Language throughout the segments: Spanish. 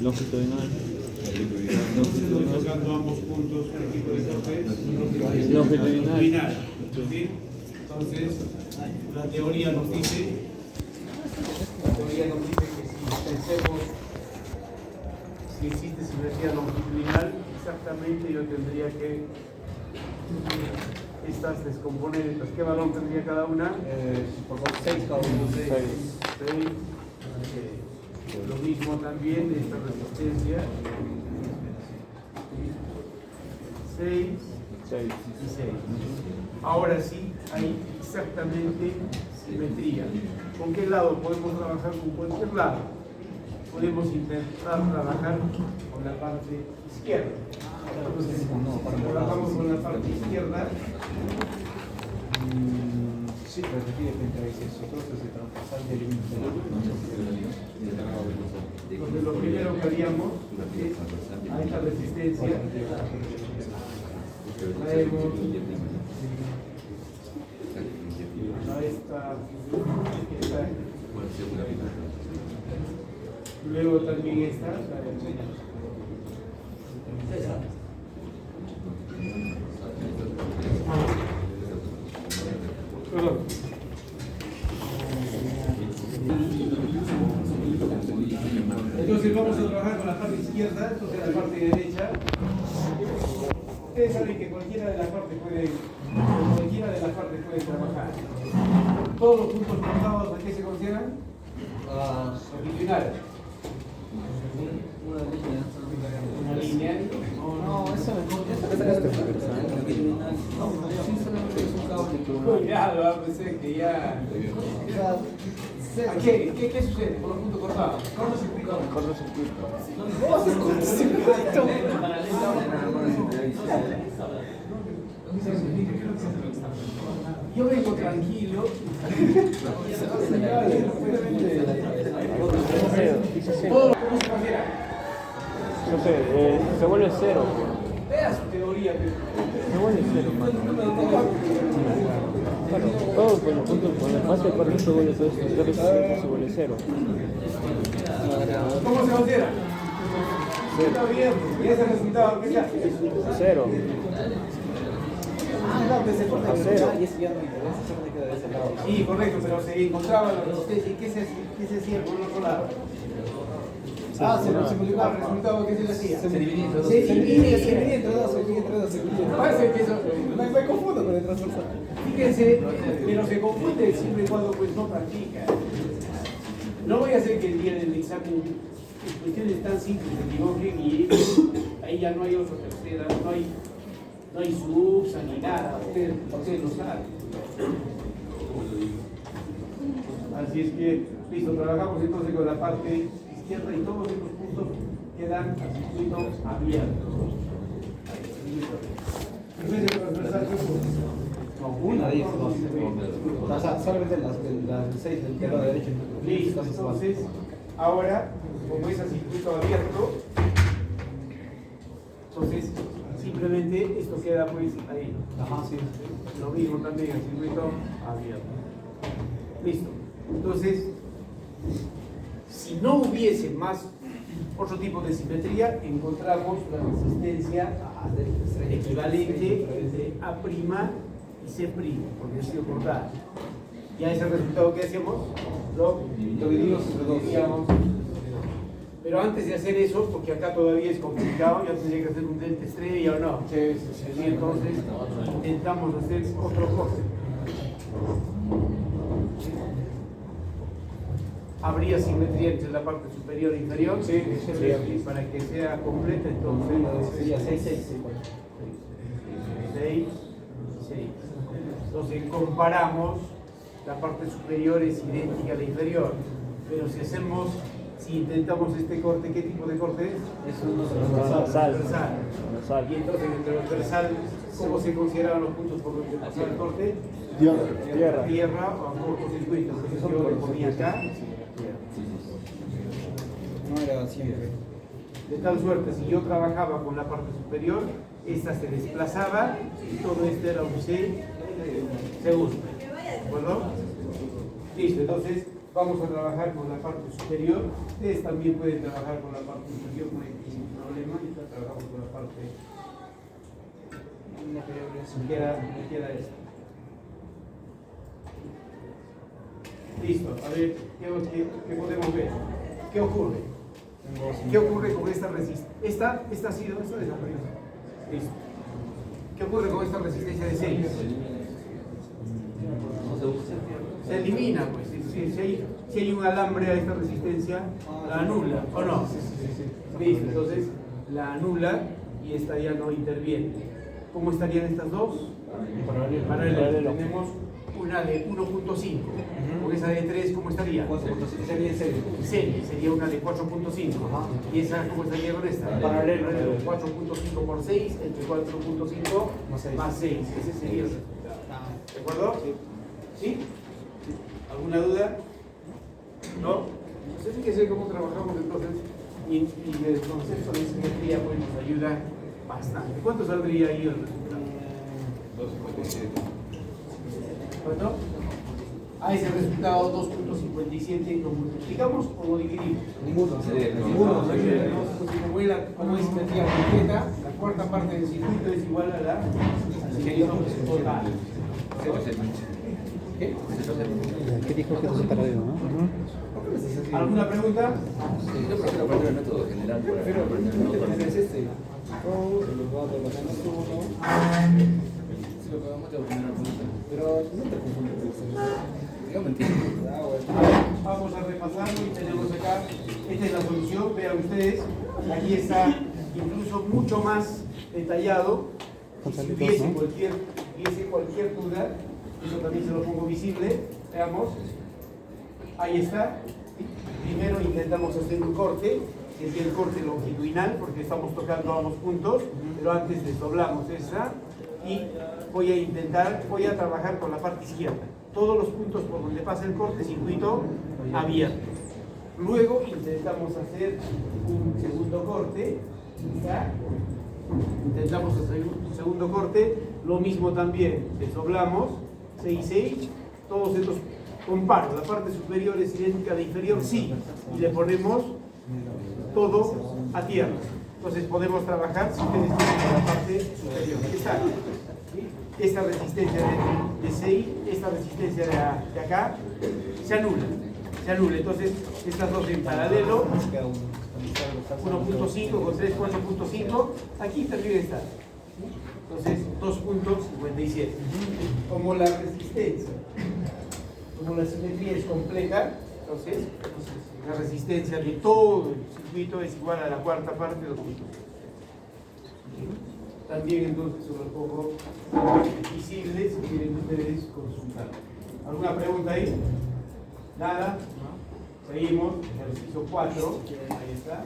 Longitudinal. Estoy tocando ambos puntos el equipo de corte Longitudinal. ¿Sí? Entonces, la teoría nos dice que si pensemos si existe simetría longitudinal, exactamente yo tendría que estas descomponer. Entonces, ¿qué valor tendría cada una? Por 6 cada uno. 6. Lo mismo también de esta resistencia. 6 y 6. Ahora sí, hay exactamente simetría. ¿Con qué lado podemos trabajar? Con cualquier lado. Podemos intentar trabajar con la parte izquierda. Entonces, trabajamos con la parte izquierda. Sí, repetí frente a veces. Otros se transversal del límite. Entonces, lo primero que haríamos es a esta resistencia traemos a esta, luego también esta, entonces vamos a trabajar con la parte izquierda, entonces la parte derecha. Ustedes saben que cualquiera de las partes puede trabajar. Todos los puntos cortados, ¿a qué se consideran? Longitudinales. Una línea. No, eso Cuidado, pensé que ya. ¿Qué sucede con los puntos cortados? Cortocircuito. Yo vengo tranquilo. ¿Cómo se considera? No sé, se vuelve cero. Vea su teoría. Se vuelve cero, mano. Claro, todo con los puntos, con el espacio de corte se vuelve todo esto, entonces se vuelve cero. ¿Cómo se considera? Está bien, y ese resultado, ¿qué sea? Cero. a cero. Y eso ya no me interesa, eso me queda de ese lado. Sí, correcto, pero se encontraba la resistencia. ¿Y qué se hacía por el otro lado? Se multiplicaba el resultado, ¿qué se le hacía? Se divide entre dos. Se divide entre dos. Parece que eso. Me confundo con el transversal. Fíjense, pero se confunde siempre y cuando pues no practica. No voy a hacer que el día del examen cuestiones tan simples se equivoquen y ahí ya no hay otra tercera, no hay subsa ni nada, ustedes lo saben. Así es que, listo, trabajamos entonces con la parte izquierda y todos estos puntos quedan al circuito abierto. En vez de transversal, Una, 10, 2. O sea, solamente las 6 del lado derecho. Listo, entonces, ahora, como es a circuito abierto, entonces simplemente esto queda pues ahí. Ajá, sí. Lo mismo también el circuito abierto. Listo. Entonces, si no hubiese más otro tipo de simetría, encontramos la resistencia equivalente entre A' y C', porque ha sido cortada. Ya ese resultado que hacemos, lo dividimos entre dos. Pero antes de hacer eso, porque acá todavía es complicado, ya tendría que hacer un delta estrella o no. Y entonces intentamos hacer otro corte. Habría simetría entre la parte superior e inferior. Sí. Para que sea completa, entonces Sería 6, 6. 6. Entonces comparamos, la parte superior es idéntica a la inferior, pero si intentamos este corte, ¿qué tipo de corte es? Es uno transversal. Y entonces en el transversal, ¿cómo se consideran los puntos por los que pasa el corte? Tierra o cortocircuito. Entonces yo le ponía acá. No era siempre. De tal suerte, si yo trabajaba con la parte superior, esta se desplazaba y todo esto era un C seguro. ¿De acuerdo? Listo, entonces vamos a trabajar con la parte superior. Ustedes también pueden trabajar con la parte inferior, no hay ningún problema. Y ya trabajamos con la parte. Me queda esto. Listo, a ver, ¿qué podemos ver? ¿Qué ocurre? ¿Qué ocurre con esta resistencia? Esta ha sido, esta desapareció. Listo. ¿Qué ocurre con esta resistencia de 6? Se elimina, pues. Si hay un alambre a esta resistencia, la anula, ¿o no? Listo, entonces la anula y esta ya no interviene. ¿Cómo estarían estas dos? Paralelo. Tenemos una de 1.5. Con esa de 3, ¿cómo estaría? Sería en serie. Sería una de 4.5. ¿Y esa cómo estaría con esta? Paralelo. 4.5 por 6 entre 4.5 más 6. Ese sería el resultado. ¿De acuerdo? ¿Sí? ¿Alguna duda? ¿No? Entonces fíjense cómo trabajamos entonces y el concepto de simetría pues nos ayuda bastante. ¿Cuánto saldría ahí el resultado? 2.57. ¿Cuánto? A ese resultado 2.57 lo multiplicamos o lo dividimos. Ninguno. Como es simetría completa, la cuarta parte del circuito es igual a la simetría total. ¿Qué? ¿Qué dijo que no se paralelo, no? ¿Alguna pregunta? Yo prefiero aprender el método general para aprender el método. Es este. Si lo pagamos, te voy a poner una pregunta. Pero no te confundes. Yo me entiendo. Vamos a repasarlo y tenemos acá, esta es la solución, vean ustedes, aquí está incluso mucho más detallado. Si hubiese cualquier duda, eso también se lo pongo visible, veamos, ahí está. Primero intentamos hacer un corte, que es el corte longitudinal, porque estamos tocando ambos puntos, pero antes desdoblamos esa y voy a trabajar con la parte izquierda. Todos los puntos por donde pasa el corte, circuito abierto. Luego intentamos hacer un segundo corte. ¿Ya? Intentamos hacer un segundo corte. Lo mismo también, desdoblamos 6, todos estos comparo. La parte superior es idéntica a la inferior, sí. Y le ponemos todo a tierra. Entonces podemos trabajar si ustedes tienen la parte superior. Está. Esta resistencia de 6, esta resistencia de acá, se anula. Entonces, estas dos en paralelo, 1.5 con 3, 4.5, aquí también está. Entonces, 2.57. Como la resistencia, como la simetría es compleja, entonces, la resistencia de todo el circuito es igual a la cuarta parte de 2.5. También entonces se los pongo visible si quieren ustedes consultar. ¿Alguna pregunta ahí? ¿Nada? Seguimos, ejercicio 4, ahí está.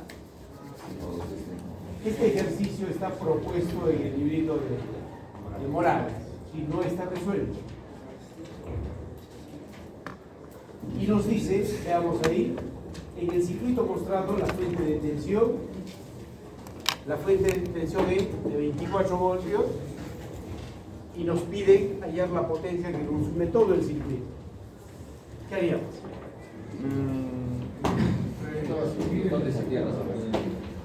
Este ejercicio está propuesto en el librito de Morales, si no está resuelto. Y nos dice, veamos ahí, en el circuito mostrado la fuente de tensión. La fuente de tensión es de 24 voltios y nos piden hallar la potencia que consume todo el circuito. ¿Qué haríamos? ¿Dónde se tierra?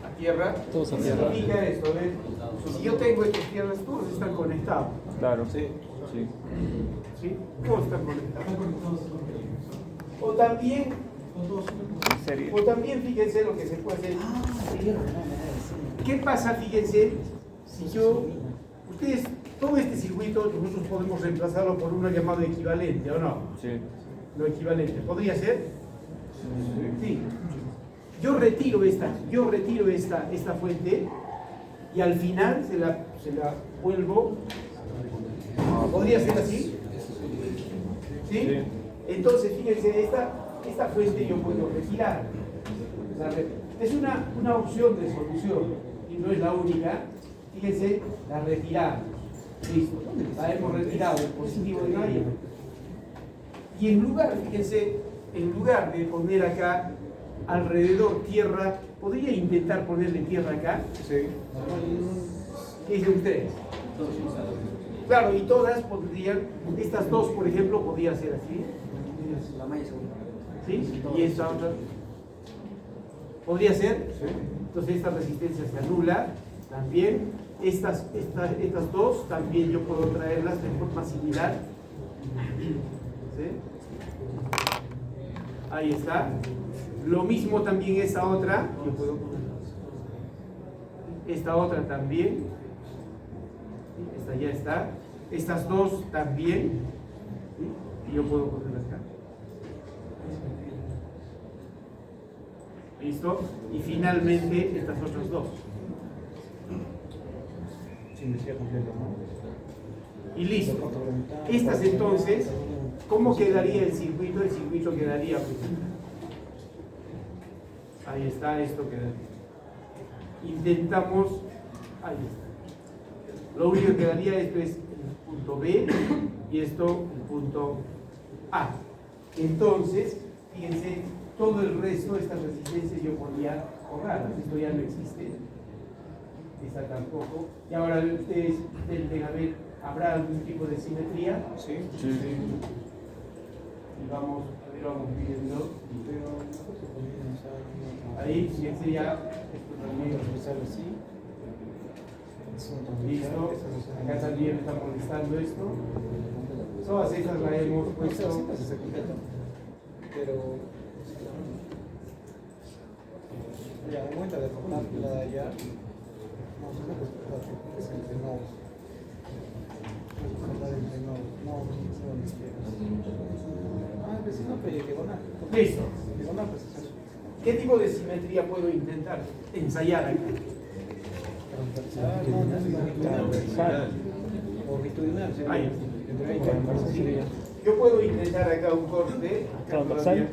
A tierra. Todos a tierra. Significa esto, ¿ves? Si yo tengo estas tierras, todos están conectados. Claro. Sí. ¿Sí? Todos están conectados. O también fíjense lo que se puede hacer. ¿Qué pasa? Fíjense, si ustedes, todo este circuito nosotros podemos reemplazarlo por uno llamado equivalente, ¿o no? Sí. Lo equivalente, ¿podría ser? Sí. Yo retiro esta fuente y al final se la vuelvo. ¿Podría ser así? ¿Sí? Entonces, fíjense, esta fuente yo puedo retirar. Es una opción de solución y no es la única. Fíjense, la retiramos. Listo, la hemos retirado, el positivo de nadie. Y en lugar, fíjense, en lugar de poner acá alrededor tierra, ¿podría intentar ponerle tierra acá? Sí. ¿Qué dicen ustedes? Claro, y todas podrían, estas dos por ejemplo, podría ser así. La malla segunda. ¿Sí? Y esta otra. ¿Podría ser? Entonces esta resistencia se anula también. Estas dos también yo puedo traerlas de forma similar. ¿Sí? Ahí está. Lo mismo también esta otra. Yo puedo ponerla. Esta otra también. Esta ya está. Estas dos también. ¿Sí? Y yo puedo ponerla acá. ¿Listo? Y finalmente estas otras dos. Simetría completa, ¿no? Y listo. Estas entonces, ¿cómo quedaría el circuito? El circuito quedaría pues, ahí está, esto quedaría. Intentamos, ahí está. Lo único que quedaría esto es el punto B y esto el punto A. Entonces, fíjense, todo el resto de estas resistencias yo podía borrar, esto ya no existe. Esta tampoco. Y ahora ustedes intenten a ver, ¿habrá algún tipo de simetría? Sí. Y vamos viendo. Pero Ahí, fíjense ya, esto también. así. Listo. Acá también me está molestando esto. Todas esas las hemos puesto. Pero ya, de momento de tomar la de allá. No, es el de nuevo. Pues no, pero diagonal. Listo. Diagonal, pues es eso. ¿Qué tipo de simetría puedo intentar ensayar aquí? No, no es longitudinal. Longitudinal, ¿sí? Ahí. Entre 20 y 40. Yo puedo intentar acá un corte. Transversal.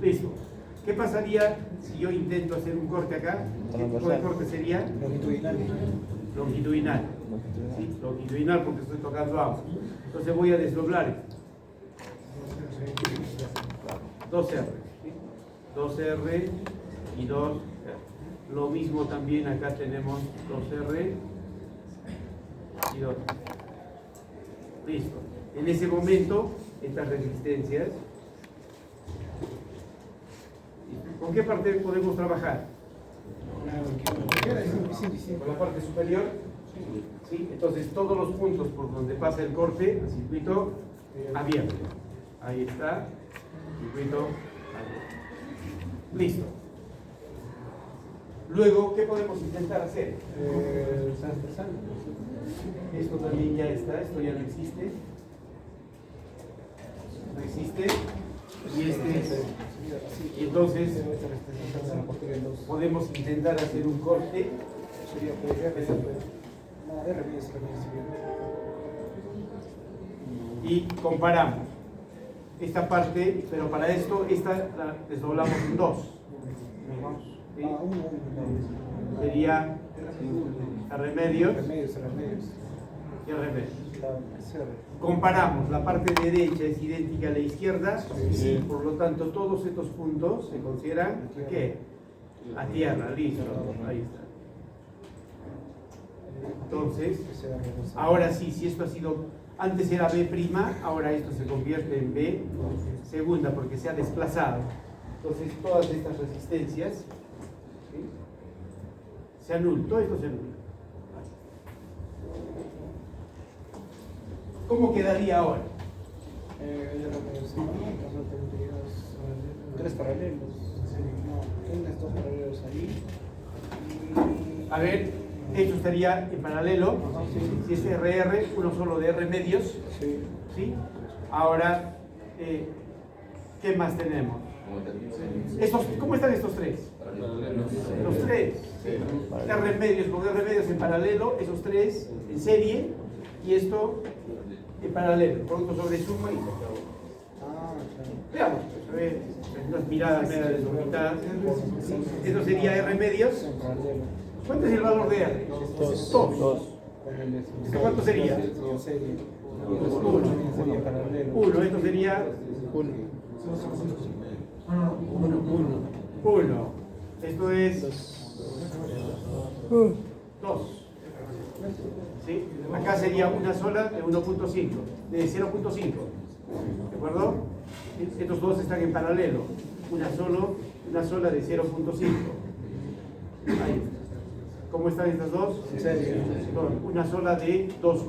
Listo. ¿Qué pasaría si yo intento hacer un corte acá? ¿Qué tipo de corte sería? Longitudinal. Longitudinal. ¿Sí? Longitudinal porque estoy tocando ambos. Entonces voy a desdoblar esto. 2R. ¿Sí? 2R y 2R. Lo mismo también acá tenemos 2R y 2R. Listo. En ese momento, estas resistencias. ¿Con qué parte podemos trabajar? ¿Con la parte superior? ¿Sí? Entonces todos los puntos por donde pasa el corte, el circuito abierto. Ahí está, circuito abierto. Listo. Luego, ¿qué podemos intentar hacer? Transversal. Esto también ya está, esto ya no existe. No existe. Y entonces podemos intentar hacer un corte. Y comparamos esta parte, pero para esto esta la desdoblamos en dos. ¿Sí? Sería remedios y remedios. Comparamos, la parte derecha es idéntica a la izquierda, y por lo tanto todos estos puntos se consideran ¿qué? A tierra, listo, ahí está. Entonces, ahora sí, si esto ha sido, antes era B', ahora esto se convierte en B segunda porque se ha desplazado. Entonces todas estas resistencias, ¿sí? Se anulan, todo esto se anula. ¿Cómo quedaría ahora? Tres paralelos. No, tienes dos paralelos ahí. A ver, esto estaría en paralelo. Si es RR, uno solo de R medios. ¿Sí? Ahora, ¿qué más tenemos? ¿Cómo están estos tres? Los tres. R medios con R medios en paralelo, esos tres en serie, y esto en paralelo, producto sobre suma y veamos, a ver, unas miradas medio desorbitadas. Esto sería R medios. ¿Cuánto es el valor de R? 2. ¿Cuánto sería? 1. Esto sería 1. Esto es 2. ¿Sí? Acá sería una sola de 1.5, de 0.5. ¿De acuerdo? Estos dos están en paralelo. Una sola de 0.5. Ahí. ¿Cómo están estas dos? Una sola de 2.5.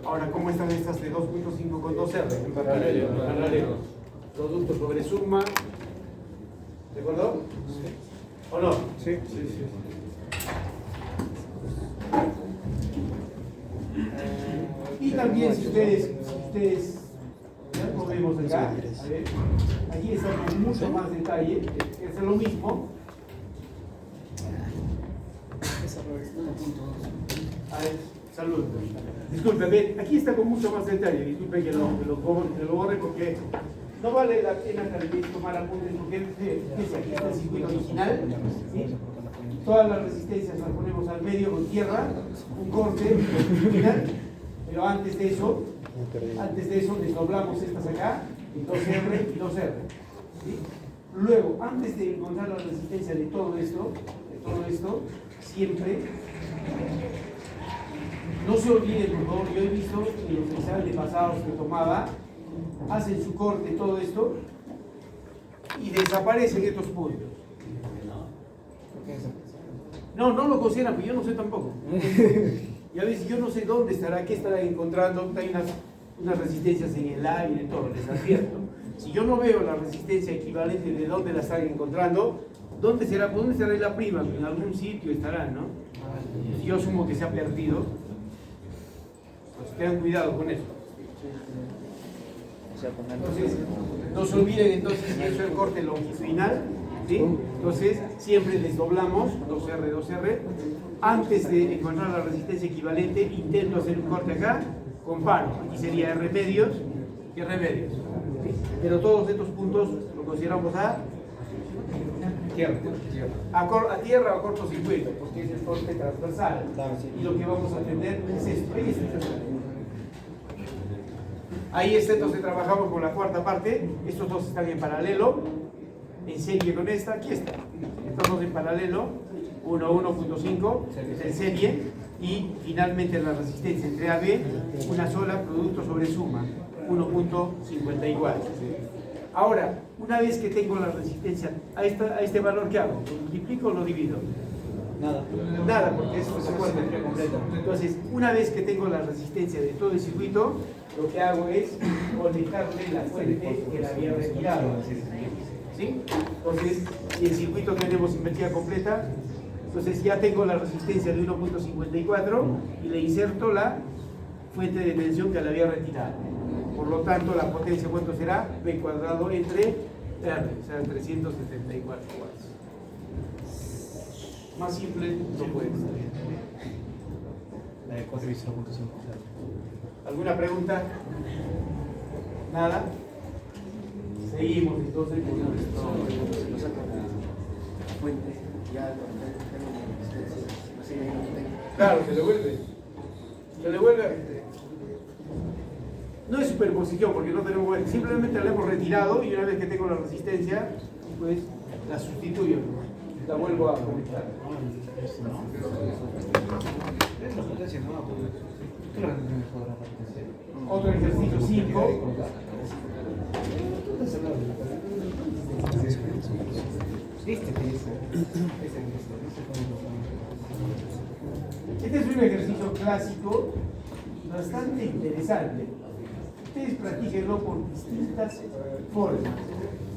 Ahora, ¿cómo están estas de 2.5 con 2R? En paralelo. Producto sobre suma. ¿De acuerdo? ¿O no? Sí. Y también si ustedes ya lo vemos acá, a ver, aquí está con mucho más detalle, es lo mismo. A ver, salud. Disculpen, ven, aquí está con mucho más detalle, disculpen que lo borre porque no vale la pena tal vez tomar apuntes porque aquí está el circuito original, ¿sí? Todas las resistencias las ponemos al medio con tierra, un corte final, pero antes de eso desdoblamos estas acá, 2R y 2R. ¿Sí? Luego, antes de encontrar la resistencia de todo esto, siempre, no se olviden, por favor, yo he visto en los exámenes pasados que tomaba, hacen su corte, todo esto, y desaparecen estos puntos. No lo consideran, pero yo no sé tampoco. Y a veces yo no sé dónde estará, qué estará encontrando. Hay unas resistencias en el aire, todo, les advierto. Si yo no veo la resistencia equivalente de dónde la están encontrando, ¿dónde será? ¿Por dónde estará la prima? En algún sitio estará, ¿no? Yo asumo que se ha perdido. Pues tengan cuidado con eso. Entonces, no se olviden entonces que eso es el corte longitudinal, ¿sí? Entonces, siempre desdoblamos 2R. Antes de encontrar la resistencia equivalente, intento hacer un corte acá, comparo. Aquí sería R medios y R medios. ¿Sí? Pero todos estos puntos lo consideramos a tierra o cortocircuito, porque es el corte transversal. Y lo que vamos a atender es esto. Ahí está, entonces trabajamos con la cuarta parte. Estos dos están en paralelo, en serie con esta. Aquí está. Estos dos en paralelo. 1.5 es en serie y finalmente la resistencia entre AB, una sola, producto sobre suma, 1.54. Ahora, una vez que tengo la resistencia a este valor, ¿qué hago? ¿Lo multiplico o lo divido? Nada, porque es secuencia completa. Entonces, una vez que tengo la resistencia de todo el circuito, lo que hago es conectarle la fuente que la había retirado. ¿Sí? Entonces, si el circuito tenemos invertida completa, entonces ya tengo la resistencia de 1.54 y le inserto la fuente de tensión que la había retirado. Por lo tanto, la potencia, ¿cuánto será? V cuadrado entre R, o sea, 374 watts. Más simple no puede ser. La de 4 y 0.5. ¿Alguna pregunta? ¿Nada? Seguimos entonces con nuestro... Fuente. Claro, se devuelve. No es superposición porque no tenemos, simplemente la hemos retirado y una vez que tengo la resistencia, pues la sustituyo, la vuelvo a conectar. Otro ejercicio 5. Este es un ejercicio clásico bastante interesante. Ustedes practíquenlo por distintas formas.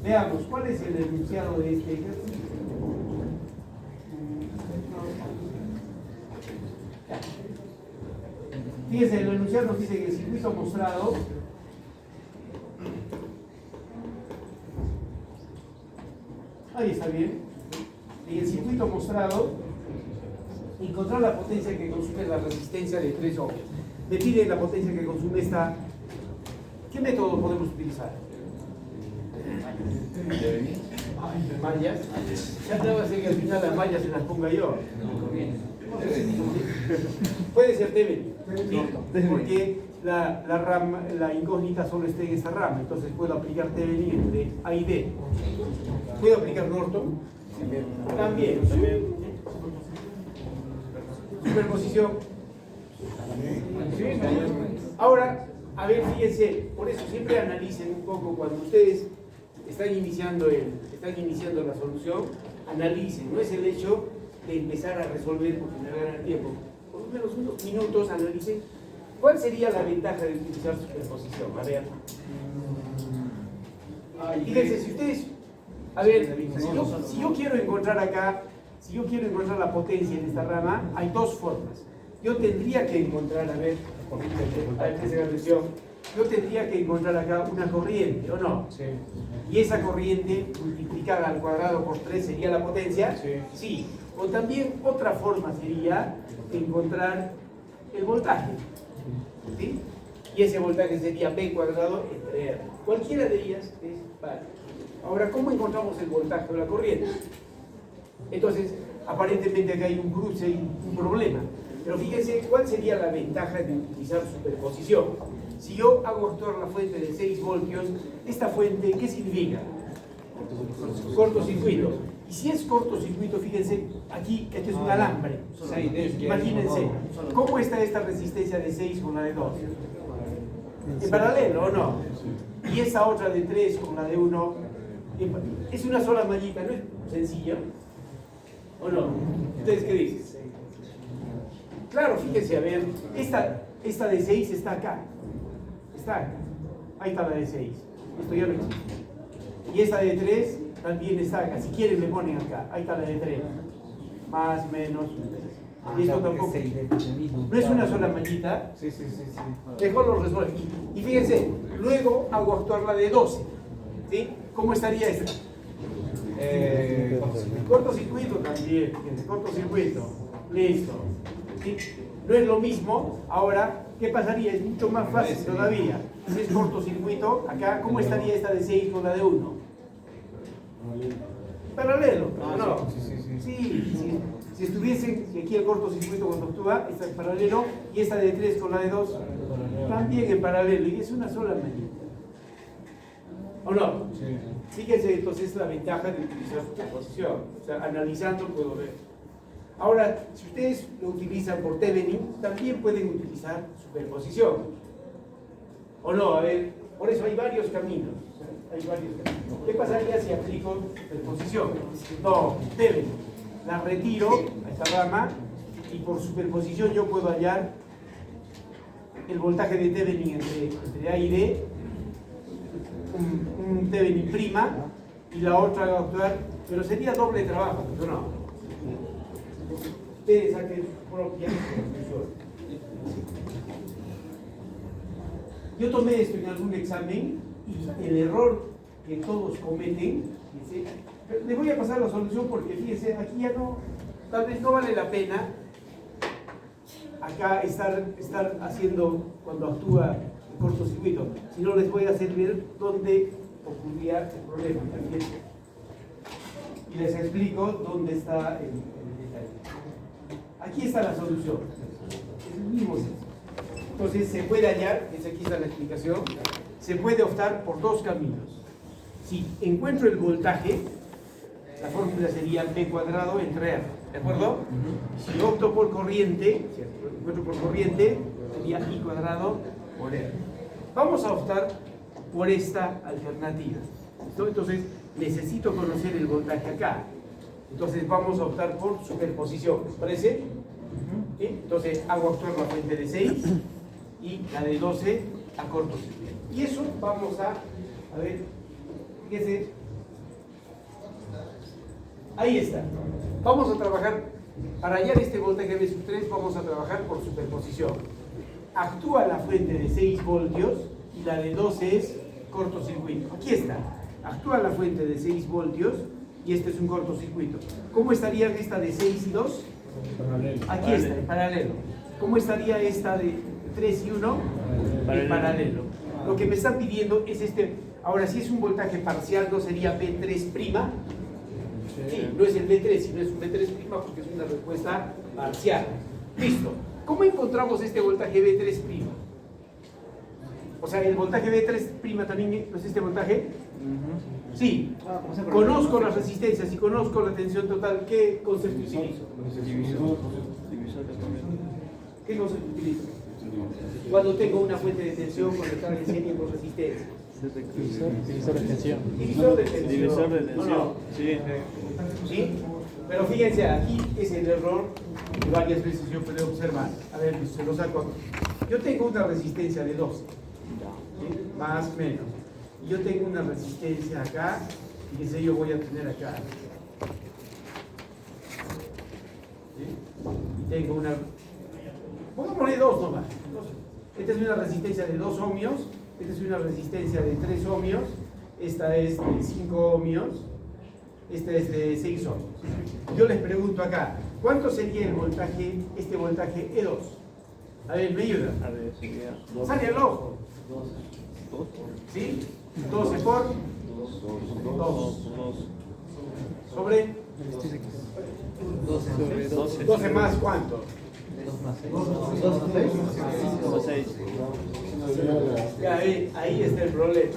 Veamos, ¿cuál es el enunciado de este ejercicio? Fíjense, el enunciado nos dice que el circuito mostrado ahí está bien. En el circuito mostrado, encontrar la potencia que consume la resistencia de 3 ohms. Me pide la potencia que consume esta. ¿Qué método podemos utilizar? Mallas. Ya te va a hacer que al final las mallas se las ponga yo. Puede ser Thevenin, ¿sí? Porque la incógnita solo está en esta rama, entonces puedo aplicar Thevenin entre A y B. ¿Puedo aplicar Norton? También. Superposición. Ahora, a ver, fíjense, por eso siempre analicen un poco cuando ustedes están iniciando la solución, analicen, no es el hecho de empezar a resolver porque me va a ganar tiempo. Por lo menos unos minutos analicen cuál sería la ventaja de utilizar superposición. A ver, fíjense, si ustedes, a ver, si yo quiero encontrar acá, si yo quiero encontrar la potencia en esta rama, hay dos formas. Yo tendría que encontrar, a ver, yo tendría que encontrar acá una corriente, ¿o no? Sí. Y esa corriente multiplicada al cuadrado por 3 sería la potencia. Sí. Sí. O también otra forma sería encontrar el voltaje. ¿Sí? Y ese voltaje sería P cuadrado entre R. Cualquiera de ellas es válido. Ahora, ¿cómo encontramos el voltaje o la corriente? Entonces, aparentemente acá hay un cruce y un problema. Pero fíjense, ¿cuál sería la ventaja de utilizar superposición? Si yo hago actuar la fuente de 6 voltios, esta fuente, ¿qué significa? Cortocircuito. Y si es cortocircuito, fíjense, aquí, este es un alambre. Imagínense, ¿cómo está esta resistencia de 6 con la de 2? ¿En paralelo o no? Y esa otra de 3 con la de 1, es una sola mallita, ¿no es sencillo? ¿O no? ¿Ustedes qué dicen? Claro, fíjense, a ver, esta de 6 está acá. Está acá. Ahí está la de 6. Esto ya no existe. Y esta de 3 también está acá. Si quieren le ponen acá. Ahí está la de 3. Más, menos. Y esto tampoco. No es una sola mallita. Sí. Mejor lo resuelvo. Y fíjense, luego hago actuar la de 12. ¿Sí? ¿Cómo estaría esta? Cortocircuito también. Fíjense, cortocircuito. Listo. ¿Sí? No es lo mismo. Ahora, ¿qué pasaría? Es mucho más fácil todavía. Si es cortocircuito, acá, ¿cómo estaría esta de 6 con la de 1? Paralelo, ¿no? Sí. Si estuviesen aquí el cortocircuito cuando actúa, está en paralelo, y esta de 3 con la de 2, también en paralelo, y es una sola medida. ¿O no? Sí. Fíjense, entonces, la ventaja de utilizar superposición. O sea, analizando puedo ver. Ahora, si ustedes lo utilizan por Thevenin, también pueden utilizar superposición. ¿O no? A ver, por eso hay varios caminos. ¿Qué pasaría si aplico superposición? No, Thevenin. La retiro a esta rama y por superposición yo puedo hallar el voltaje de Thevenin entre A y D, un Thevenin prima, y la otra va a actuar, pero sería doble trabajo, ¿pero no? Ustedes saquen su propia conclusión. Yo tomé esto en algún examen y el error que todos cometen, les voy a pasar la solución porque fíjense, aquí ya no, tal vez no vale la pena acá estar haciendo cuando actúa el cortocircuito, sino les voy a hacer ver dónde ocurría el problema también. Y les explico dónde está el detalle. Aquí está la solución. Es el mismo sentido. Entonces se puede hallar, aquí está la explicación, se puede optar por dos caminos. Si encuentro el voltaje, la fórmula sería P cuadrado entre R, ¿de acuerdo? Si opto por corriente, si encuentro por corriente, sería I cuadrado por R. Vamos a optar por esta alternativa. ¿Listo? Entonces necesito conocer el voltaje acá. Entonces vamos a optar por superposición, ¿les parece? ¿Sí? Entonces hago actuar la fuente de 6 y la de 12 a cortocircuito. Y eso vamos a ver, fíjense, ahí está. Vamos a trabajar, para hallar este voltaje V sub 3, vamos a trabajar por superposición. Actúa la fuente de 6 voltios y la de 12 es cortocircuito. Aquí está. Actúa la fuente de 6 voltios y este es un cortocircuito. ¿Cómo estaría esta de 6 y 2? Aquí está, en paralelo. ¿Cómo estaría esta de 3 y 1? En paralelo. Lo que me están pidiendo es este. Ahora, si es un voltaje parcial, ¿no sería B3'? Sí, no es el B3, sino es un B3' porque es una respuesta parcial. Listo. ¿Cómo encontramos este voltaje B3'? O sea, el voltaje B3' también no es este voltaje. Sí. Conozco las resistencias y conozco la tensión total. ¿Qué concepto utilizo? ¿Qué concepto utilizo? Cuando tengo una fuente de tensión conectada en serie con resistencia. Divisor de tensión. Divisor de tensión. Divisor de ¿O tensión. no? Sí. ¿Sí? Pero fíjense, aquí es el error que varias veces yo puedo observar. A ver, se lo saco aquí. Yo tengo una resistencia de 12, ¿sí? Más o menos. Y yo tengo una resistencia acá, y qué sé yo voy a tener acá. ¿Sí? Y tengo una... Voy a poner dos nomás. Esta es una resistencia de 2 ohmios, esta es una resistencia de 3 ohmios, esta es de 5 ohmios, esta es de 6 ohmios. Yo les pregunto acá, ¿cuánto sería el voltaje, este voltaje E2? A ver, ¿me ayuda? A ver, sería Sale al ojo. ¿Sí? 12 por 2. Sobre 12 más ¿cuánto? 6. Ya, ahí está el problema.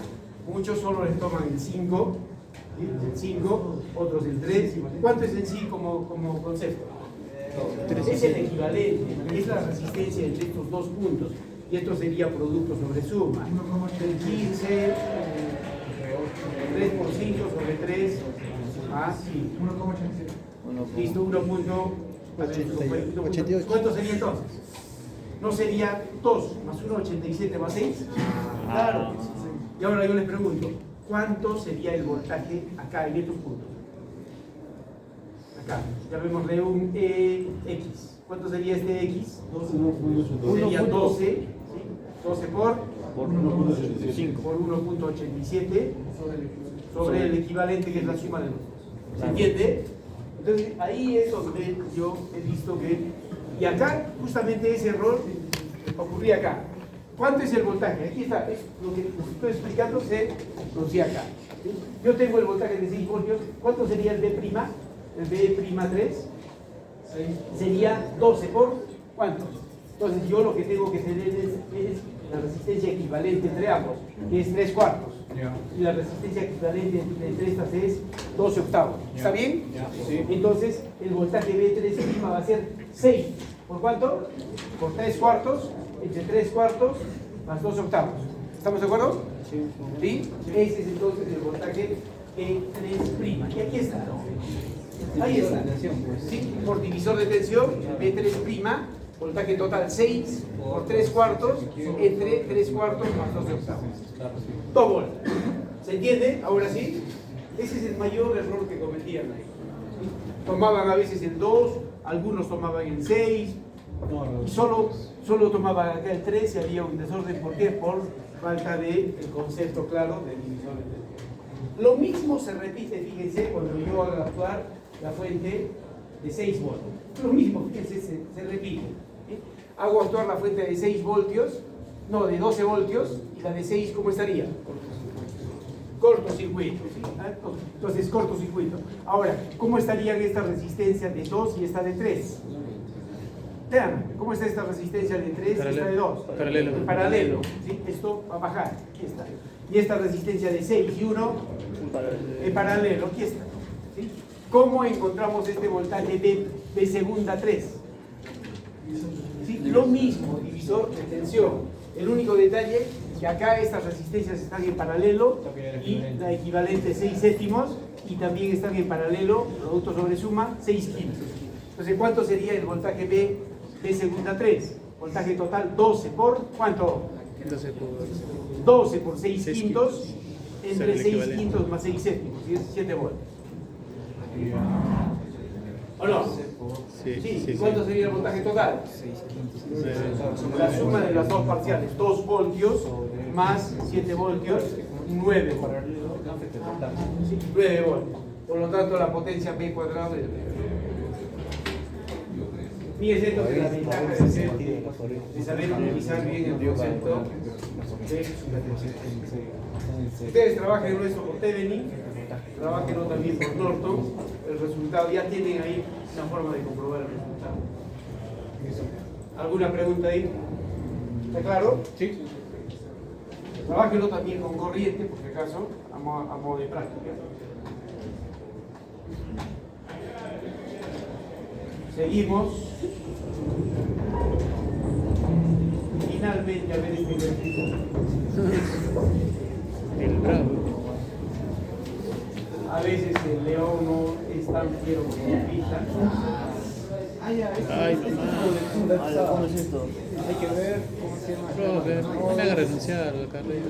Muchos solo les toman el 5, ¿sí? El 5, otros el 3. ¿Cuánto es en sí como concepto? Es el equivalente, es la resistencia entre estos dos puntos. Y esto sería producto sobre suma. El 15, 3 por 5 sobre 3, más 5. Listo, 1.88. ¿Cuánto sería entonces? ¿No sería 2 más 1, 87 más 6? Claro. Y ahora yo les pregunto, ¿cuánto sería el voltaje acá en estos puntos? Acá, llamémosle un X. ¿Cuánto sería este X? Sería 12, ¿sí? 12 por 1.85. por 1.87 sobre el equivalente que es la suma de los dos. ¿Se entiende? Entonces ahí es donde yo he visto que... Y acá justamente ese error ocurría acá. ¿Cuánto es el voltaje? Aquí está, es lo que estoy explicando se producía acá. ¿Sí? Yo tengo el voltaje de 6 voltios. ¿Cuánto sería el B'? El B'3 sería 12 por ¿cuánto? Entonces yo lo que tengo que tener es la resistencia equivalente entre ambos, que es 3/4. Y la resistencia equivalente entre estas es 12 octavos. ¿Está bien? Sí. Entonces el voltaje B3' va a ser 6. ¿Por cuánto? Por 3/4, entre 3/4 más 12 octavos. ¿Estamos de acuerdo? ¿Sí? Ese es entonces el voltaje B3'. Y aquí está. Ahí está. ¿Sí? Por divisor de tensión, B3', voltaje total 6 por 3/4, entre 3/4 más 12 octavos. 2 volts. ¿Se entiende? Ahora sí. Ese es el mayor error que cometían ahí. ¿Sí? Tomaban a veces el 2, algunos tomaban el 6, y solo tomaban acá el 3 y había un desorden. ¿Por qué? Por falta de el concepto claro del divisor de tensión. Lo mismo se repite, fíjense, cuando yo haga actuar la fuente de 6 voltios. Lo mismo, fíjense, se repite. ¿Sí? Hago actuar la fuente de 6 voltios, no, de 12 voltios, y la de 6, ¿cómo estaría? Cortocircuito. ¿Sí? Entonces, cortocircuito. Ahora, ¿cómo estarían estas resistencias de 2 y esta de 3? Vean, ¿cómo está esta resistencia de 3 y esta de 2? Paralelo. En paralelo. ¿Sí? Esto va a bajar. Aquí está. Y esta resistencia de 6 y 1 en paralelo. Aquí está. ¿Sí? ¿Cómo encontramos este voltaje de segunda 3? ¿Sí? Lo mismo, divisor de tensión. El único detalle que acá estas resistencias están en paralelo y la equivalente 6 séptimos y también están en paralelo, producto sobre suma, 6 quintos. Entonces, ¿cuánto sería el voltaje B segunda 3? Voltaje total 12 por ¿cuánto? 12 por 6 quintos entre 6 quintos más 6 séptimos, y es 7 voltios. ¿O no? Sí. ¿Cuánto sería el voltaje total? La suma de las dos parciales, 2 voltios más 7 voltios, 9 voltios. Sí, 9 voltios. Por lo tanto, la potencia B cuadrado es 9. Fíjense entonces la ventaja de saber utilizar bien el concepto de supertensión. Ustedes trabajen esto por Thevenin, trabajenlo también por Norton. El resultado, ya tienen ahí una forma de comprobar el resultado. ¿Alguna pregunta ahí? ¿Está claro? Sí. Trabájenlo también con corriente, por si acaso, a modo de práctica. Seguimos. finalmente a ver este ejercicio. El bravo. A veces el león no es tan fiero como la pita. Ay, mamá. ¿Cómo es esto? Hay que ver cómo se llama. Profe, no me haga renunciar a la carrera.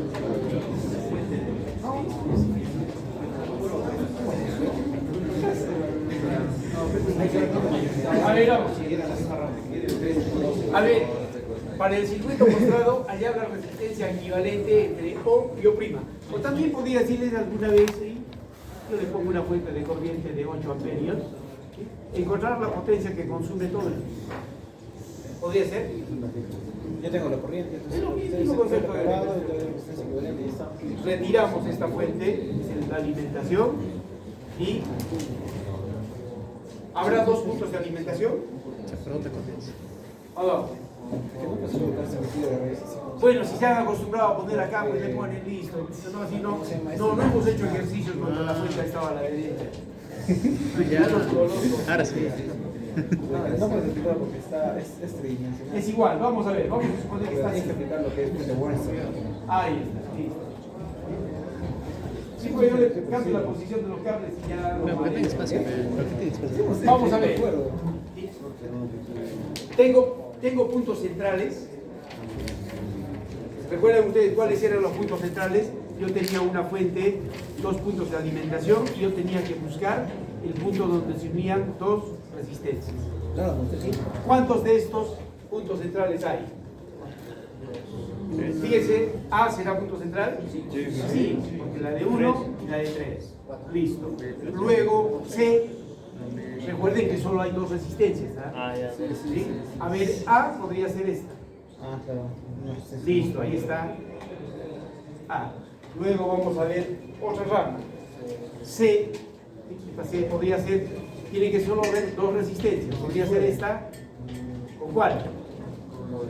A ver, vamos. A ver, para el circuito mostrado, allá la resistencia equivalente entre O y O'. O también podría decirles alguna vez, ¿sí? Yo le pongo una fuente de corriente de 8 amperios, ¿sí? Encontrar la potencia que consume todo el. ¿Podría ser? Yo tengo la corriente, Es lo entonces mismo concepto de preparado, yo tengo la resistencia equivalente y está. Retiramos esta fuente, es la alimentación, y habrá dos puntos de alimentación. Se pregunta con eso. ¿O no? Que nunca se suele darse metido de raíces. Bueno, si se han acostumbrado a poner acá, pues le ponen listo. No, así no hemos hecho ejercicios cuando la fuente estaba a la derecha. Ya, ahora sí. No puedes explicar porque es tridimensional. Es igual, vamos a ver, vamos a suponer que está Tienes así. que explicar lo que es de Weinstein. Ahí está, listo. Sí, pues yo le cambio la posición de los cables y ya lo Pero porque tiene espacio, ¿por qué tiene espacio? Vamos a ver. Tengo puntos centrales. ¿Recuerdan ustedes cuáles eran los puntos centrales? Yo tenía una fuente, dos puntos de alimentación y yo tenía que buscar el punto donde se unían dos resistencias. ¿Cuántos de estos puntos centrales hay? Fíjense, A será punto central. Sí, porque la de 1 y la de 3. Listo. Luego C, recuerden que solo hay dos resistencias. Ah, ya. ¿Sí? A ver, A podría ser esta. Ah, claro. No sé si- Listo, ahí está. A. Luego vamos a ver otra rama. C, esta C podría ser, tiene que solo ver dos resistencias. Podría ser esta. ¿Con cuál? Con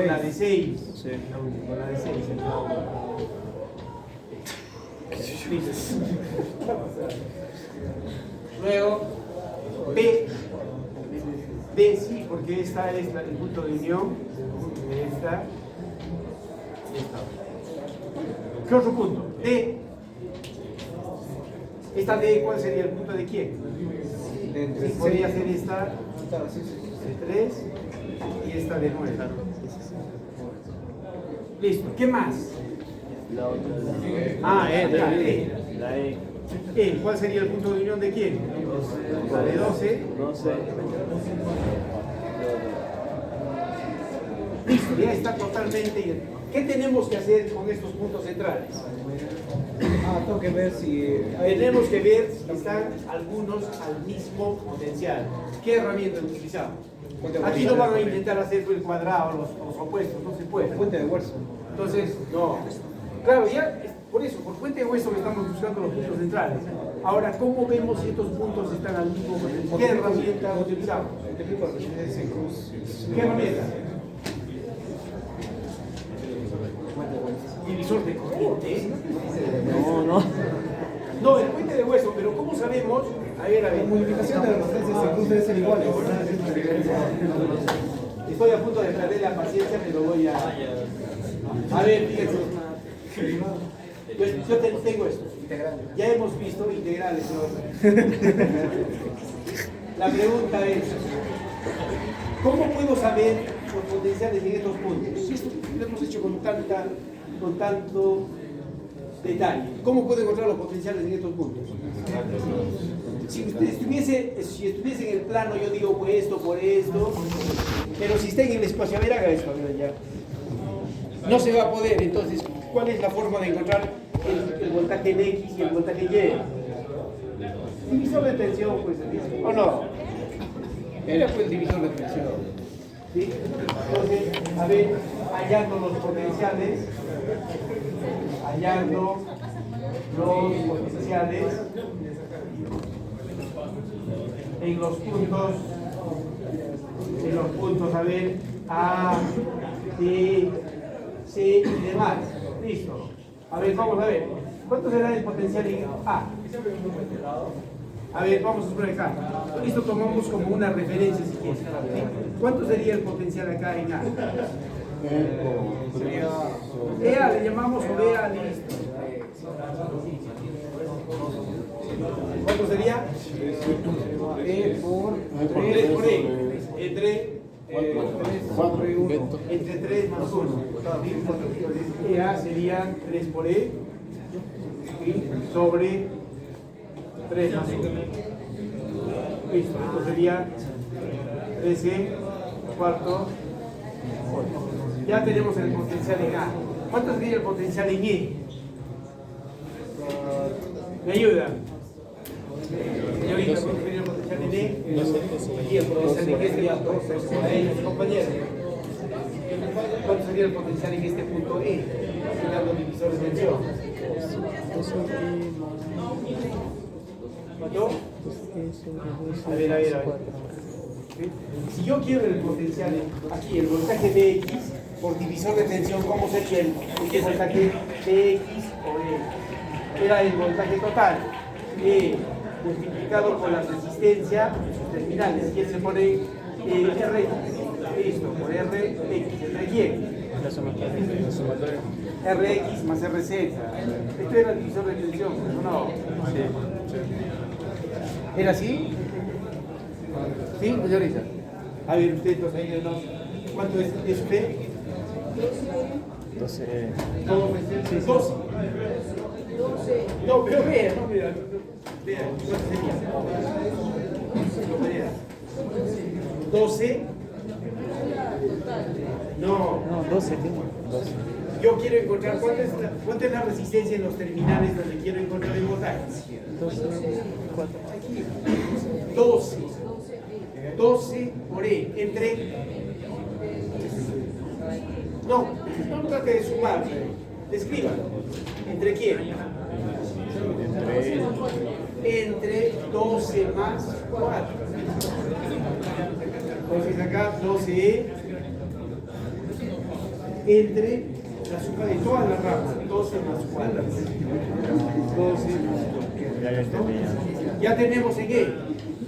la de 6. Sí. Con la de 6. Listo. Luego, B. B sí, porque esta es el punto de unión de esta. ¿Qué otro punto? D. ¿Esta D cuál sería el punto de quién? Entre Sí, podría seis- ser esta Claro, sí, sí. de 3 y esta de 9. Listo, ¿qué más? La otra. Ah, acá, La E. ¿Cuál sería el punto de unión de quién? La de 12. No sé. Listo, ya está totalmente. ¿Qué tenemos que hacer con estos puntos centrales? Ah, tengo que ver si hay... Tenemos que ver si están algunos al mismo potencial. ¿Qué herramienta utilizamos? Aquí no van a intentar hacer el cuadrado, los opuestos, no se puede. fuente de hueso. Entonces, no. Claro, ya, por eso, por fuente de hueso que estamos buscando los puntos centrales. Ahora, ¿cómo vemos si estos puntos están al mismo potencial? ¿Qué herramienta utilizamos? ¿Qué tipo de resistencia en cruz? ¿Qué herramienta? Divisor de corriente. No. No, el puente de hueso, pero ¿cómo sabemos? A ver, La modificación de las resistencias en cruz debe ser iguales. Estoy a punto de perder la paciencia, pero voy a ver, fíjense. Yo tengo esto. Ya hemos visto integrales, ¿no? La pregunta es, ¿cómo puedo saber los potenciales en estos puntos? Esto lo hemos hecho con tanto detalle. ¿Cómo puedo encontrar los potenciales en estos puntos? Si estuviese en el plano, yo digo por esto, pero si está en el espacio, a ver, haga esto, a ver, ya. No se va a poder, entonces, ¿cuál es la forma de encontrar el voltaje en X y el voltaje Y? Divisor de tensión, pues, ¿o no? Era pues el divisor de tensión. ¿Sí? Entonces, a ver, hallando los potenciales, en los puntos, a ver, A, B, C y demás. Listo. A ver, vamos a ver. ¿Cuánto será el potencial en A? A ver, vamos a poner acá. Esto tomamos como una referencia si quieres. ¿Sí? ¿Cuánto sería el potencial acá en A? EA le llamamos o EA, listo. ¿Cuánto sería? E por 3 por E. Entre 4 y 1. Entre 3 más 1. EA serían 3 por E sobre 3 más 1. Listo, esto sería 13 cuarto. Ya tenemos el potencial en A. ¿Cuánto sería el potencial en E? ¿Me ayuda? Señorita, ¿cuánto sería el potencial en E? Aquí el potencial en E sería 12. A ellos, compañeros. ¿Cuánto sería el potencial en este punto E? Señalando divisores de tensión. ¿Cuánto? A ver. Si yo quiero el potencial aquí, el voltaje Bx por divisor de tensión, ¿cómo sería el voltaje Bx o E? Era el voltaje total, E multiplicado por la resistencia en sus terminales. ¿Quién se pone R? Listo, por Rx. ¿Entre quién? Rx más Rz. Esto era el divisor de tensión, ¿no? ¿Era así? ¿Sí, señorita? A ver, usted, entonces, ayúdenos. ¿Cuánto es usted? 12. ¿Cómo me 12. No, pero vea, vea, ¿cuánto sería? 12. No, 12. yo quiero encontrar cuánta es la resistencia en los terminales donde quiero encontrar el voltaje. 12 por E entre. No trate de sumar. Escríbalo. ¿Entre quién? Entre 12 más 4. Entonces acá 12E entre la suma de todas las ramas. 12 más 4. 12 más 4. Ya tenemos en E.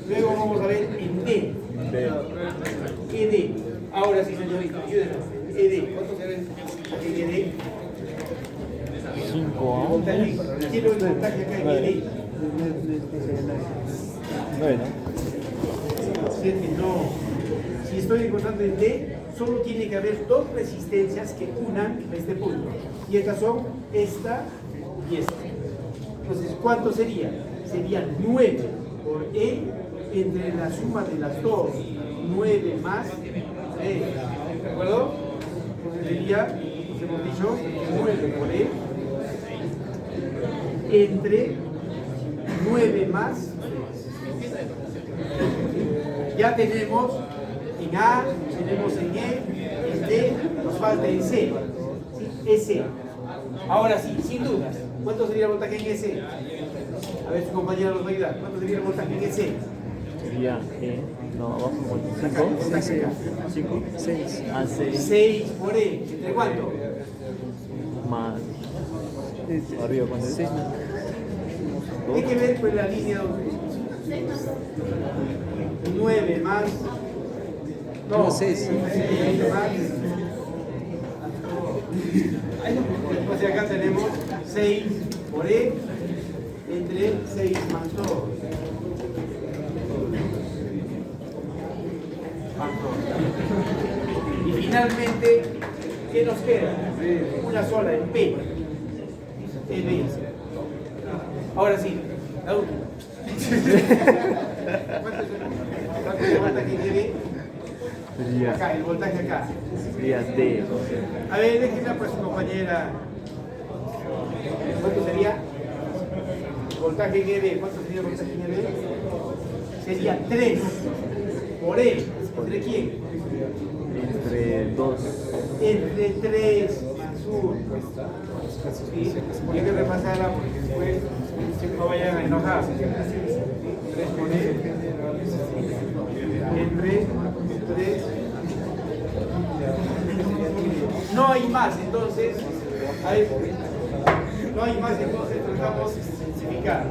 Luego vamos a ver en D. ED. Ahora sí, señorita, ayúdenos. ED. ¿Cuánto será en ED? 5. Quiero el voltaje acá en ED. 9, 7, no. Si estoy encontrando en D, solo tiene que haber dos resistencias que unan este punto. Y estas son esta y esta. Entonces, ¿cuánto sería? Sería 9 por E entre la suma de las dos. 9 más E. ¿De acuerdo? Entonces sería, hemos dicho, 9 por E entre 9 más. Ya tenemos en A, tenemos en E, en D, nos falta en C. ¿Sí? S. Ahora sí, sin dudas, ¿cuánto sería el voltaje en S? A ver, su compañero nos va a ayudar. ¿Cuánto sería el voltaje en S? Sería no, abajo 5, 6. 6 por E. ¿Entre cuánto? Más. Arriba, ¿cuánto es? 6 más. Hay que ver pues la línea 9 más. No, 6 más. Entonces acá tenemos 6 por E entre 6 más 2. Y finalmente, ¿qué nos queda? Una sola en P. P. Ahora sí, la última. ¿Cuánto es el voltaje que tiene? Acá, el voltaje acá. Sería D. A ver, déjenla pues su compañera. ¿Cuánto sería? Voltaje en ED. ¿Cuánto sería el voltaje en ED? Sería 3 por E. ¿Entre quién? Entre 2. Entre 3 más 1. ¿Sí? Hay que repasarla porque después no vayan a enojar. 3 por E. Entre 3. No hay más, entonces. No hay más, entonces tratamos de simplificar.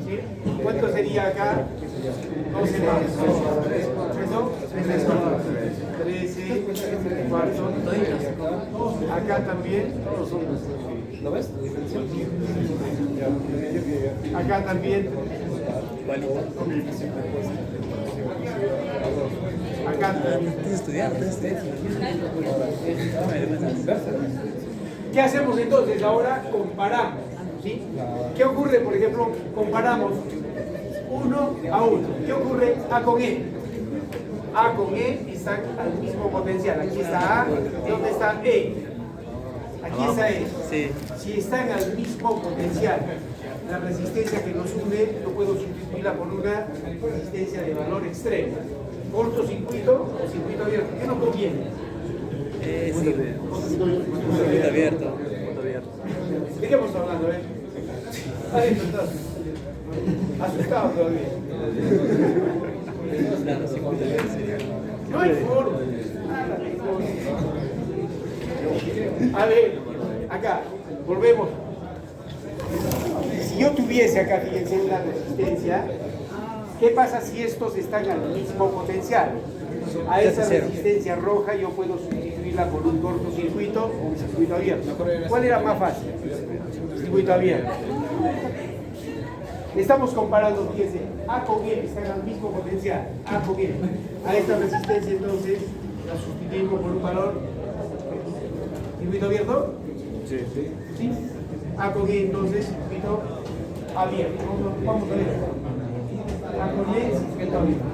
¿Sí? ¿Cuánto sería acá? 12 más. ¿Eso? 13 cuartos. Acá también. ¿Lo ves? Acá también. Acá también. Estás estudiando. ¿Qué hacemos entonces? Ahora comparamos. ¿Sí? ¿Qué ocurre? Por ejemplo, comparamos 1 a 1. ¿Qué ocurre? A con E. A con E están al mismo potencial. Aquí está A. ¿Dónde está E? Aquí está E. Sí. Si están al mismo potencial, la resistencia que nos une, yo puedo sustituirla por una resistencia de valor extremo. Cortocircuito o circuito abierto. ¿Qué nos conviene? Sí. Circuito abierto. ¿De qué estamos hablando? Adentro, entonces. Asustado todavía. No hay forma. A ver, acá, volvemos. Si yo tuviese acá, fíjense, una resistencia, ¿qué pasa si estos están al mismo potencial? A esa resistencia roja yo puedo sustituirla por un cortocircuito o un circuito abierto. ¿Cuál era más fácil? Circuito abierto. Estamos comparando, fíjense, A con E están al mismo potencial, A con E. A esta resistencia entonces la sustituimos por un valor circuito abierto. Sí. ¿Sí? A con E entonces circuito abierto. Vamos a ver. A con E circuito abierto.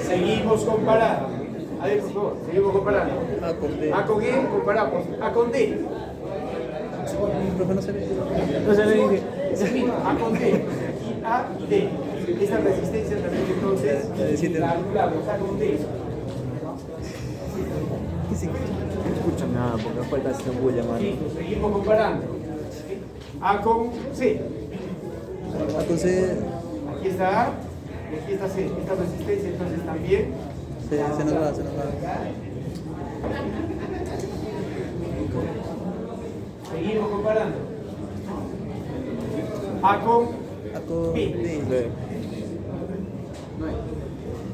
Seguimos comparando. A ver, por favor, seguimos comparando. A con D. A con E comparamos. A con D. Profe, no se ve. No se ve. Es el mismo, A con D. Aquí A y D. Esta resistencia también entonces la anulamos. A con D. No escucho nada porque falta hacer bulla, mano. Listo, seguimos comparando. A con C. A con C. Aquí está A y aquí está C. Esta resistencia entonces también. Se nos va. Seguimos comparando. A con B. D.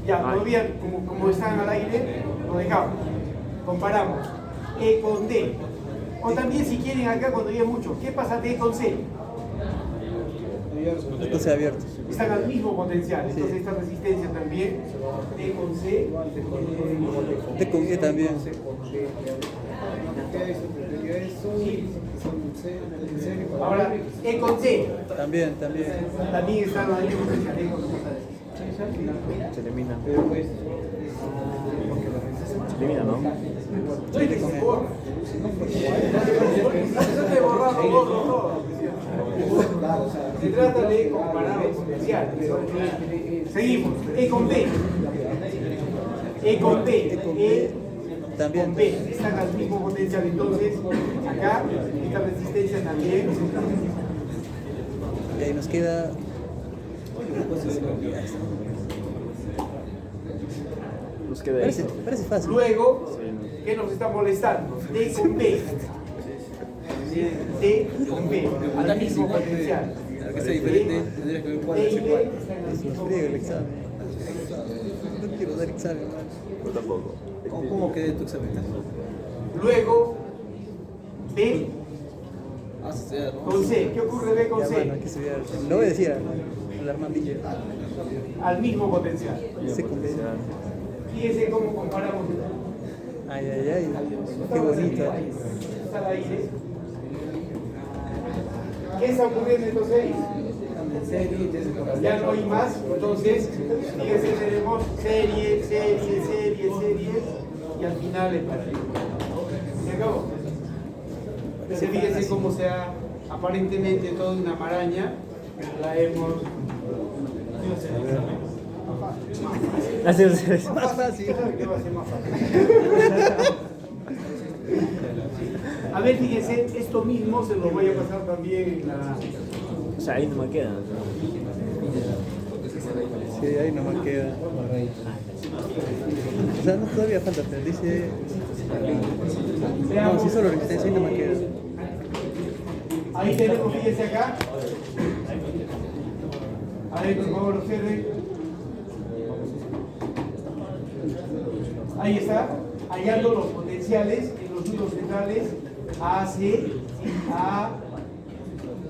Ya, todavía como están al aire, lo dejamos. Comparamos. E con D. O también si quieren acá cuando digan mucho, ¿qué pasa de E con C? A con C abierto. Están al mismo potencial, entonces esta resistencia también, D con C, D con E también. ahora E con C, También. también están al mismo potencial. Se elimina. Se elimina, ¿no? Soy de borra. Eso te borrado todo. Se trata de comparar el potencial. Seguimos. E con B. E con B. E También. con B. Están al mismo potencial. Entonces, acá, esta resistencia también. Y ahí nos queda. Nos queda parece fácil. Luego, ¿qué nos está molestando? D con B. D con B. Al mismo potencial. Para que sea diferente, tendrías que ver cuál es el cual. Nos friega el examen. No quiero dar examen, man. Yo tampoco. ¿Cómo quedé tu examen? Luego, B Ah, sí, ya, ¿no? con C. ¿Qué ocurre B con Ya, mano, C? hay que estudiar. Lo voy a decir al Armandillo. Al mismo potencial. C con B. Fíjense cómo comparamos. Ay. Qué bonito. Está al aire. ¿Qué está ocurriendo entonces? Ya no hay más. Entonces, fíjense, tenemos serie y al final el partido. ¿Se acabó? Entonces, fíjense cómo sea aparentemente toda una maraña. La hemos. Más fácil. ¿Qué va a ser más fácil? A ver, fíjense, esto mismo se lo voy a pasar también en la. O sea, ahí no me queda. Sí, ahí no me queda. O sea, no todavía falta, pero dice. No, si solo resistencia ahí no me queda. Ahí tenemos, fíjense acá. A ver, por favor, observen. Ahí está, hallando los potenciales en los puntos centrales A, C, A,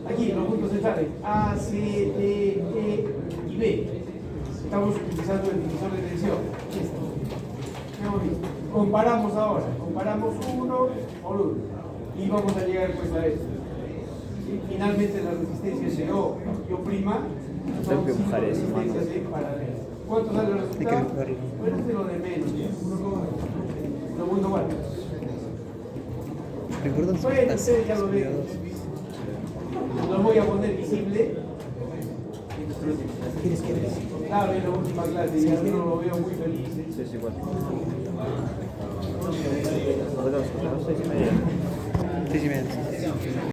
aquí, los puntos centrales A, C, D, E y B. Estamos utilizando el divisor de tensión. Comparamos ahora, comparamos uno por uno y vamos a llegar pues a esto. Y finalmente las resistencias de O y O' son 5 resistencias en paralelo. ¿Cuánto sale el resultado? Bueno, este es lo de menos. Lo bueno, bueno. Bueno, ustedes ya lo ven. Lo voy a poner visible. Claro, en la última clase ya no lo veo muy feliz. Sí, sí, igual. Nosotros, 6:30. 6:30.